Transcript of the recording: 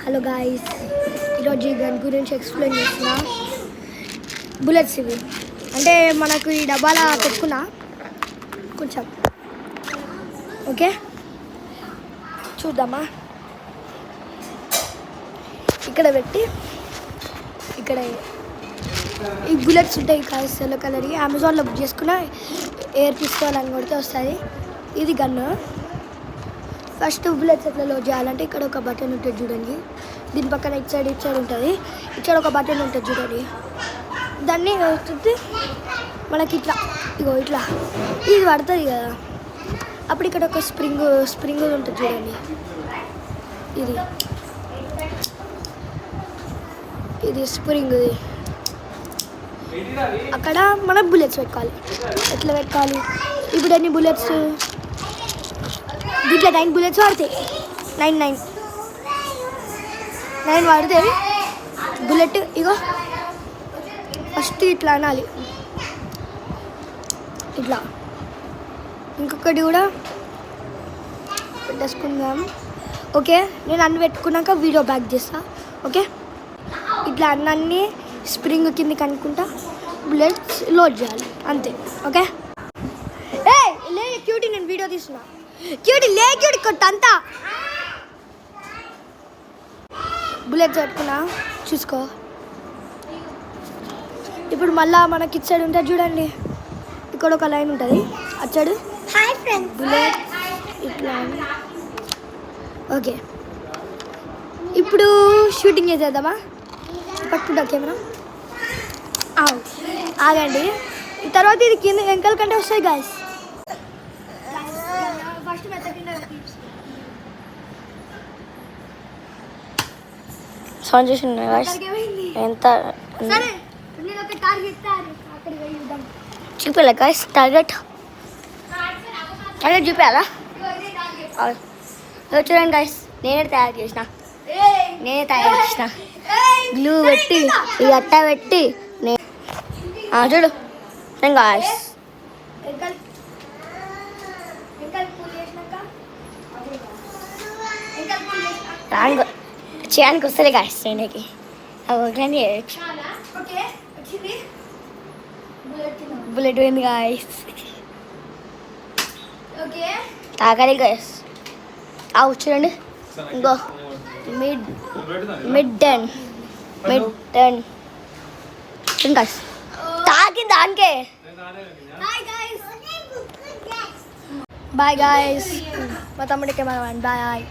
Hello guys, ఈరోజు ఈ gun గురించి ఎక్స్ప్లెయిన్ చేస్తున్నా. బుల్లెట్స్ ఇవి అంటే మనకు ఈ డబ్బాలా పెట్టుకున్నా కొంచెం. ఓకే, చూద్దామా. ఇక్కడ పెట్టి ఇక్కడ ఈ బుల్లెట్స్ ఉంటాయి గాయ్స్, ఎల్లో కలర్. అమెజాన్లో బుక్ చేసుకున్న ఎయిర్ పిస్తోల్ అని కొడితే వస్తుంది. ఇది గన్ను. ఫస్ట్ బుల్లెట్స్ ఎట్లా లోడ్ చేయాలంటే ఇక్కడ ఒక బటన్ ఉంటుంది చూడండి. దీని పక్కన ఇటు సైడ్ ఉంటుంది. ఇక్కడ ఒక బటన్ ఉంటుంది చూడండి. దాన్ని వస్తుంది మనకి ఇట్లా, ఇగో ఇట్లా ఇది పడుతుంది కదా. అప్పుడు ఇక్కడ ఒక స్ప్రింగ్ ఉంటుంది చూడండి. ఇది స్ప్రింగ్. అక్కడ మనం బుల్లెట్స్ పెట్టుకోవాలి. ఎట్లా పెట్టుకోవాలి? ఇప్పుడు ఎన్ని బుల్లెట్స్? దీంట్లో 9 బుల్లెట్స్ పడతాయి. 9 పడతాయి. బుల్లెట్ ఇగో ఫస్ట్ ఇట్లా అనాలి, ఇట్లా. ఇంకొకటి కూడా పెట్టేసుకుందాం. ఓకే, నేను అన్ని పెట్టుకున్నాక వీడియో బ్యాక్ చేస్తా. ఓకే, ఇట్లా అన్నీ స్ప్రింగ్ కిందకి అనుకుంటా బుల్లెట్స్ లోడ్ చేయాలి, అంతే. ఓకే, లే క్యూటీ, నేను వీడియో తీస్తున్నా. క్యూటీ లే, క్యూటీ కొట్టంతా. బుల్లెట్స్ పెట్టుకున్నా, చూసుకో. ఇప్పుడు మళ్ళీ మనకి ఇటు సైడ్ ఉంటుంది చూడండి. ఇక్కడ ఒక లైన్ ఉంటుంది, అటు సైడ్ బుల్లెట్ ఇట్లా. ఓకే, ఇప్పుడు షూటింగ్ చేసేద్దామా? పట్టుకుంటా కెమెరా. ఆగండి. ఈ తర్వాత ఇది కింద వెంకల కంటే వస్తాయి గాయస్. ఫస్ట్ సౌండ్ చేసి ఎంత చూపించాలి గాయస్. టార్గెట్ చూపించాలా? చూడండి గాయస్, నేనే తయారు చేసిన గ్లూ పెట్టి ఈ అట్ట పెట్టి చూడు గాయస్. చేయడానికి వస్తుంది గాయస్ చేయడానికి. బుల్లెట్ పోయింది గాయస్. తాగాలి గాయస్. చూడండి, ఇంకో మిడ్ టెన్ గాయస్. తాగింది దానికే. Bye guys. మా తమ్ముడికి బాయ్.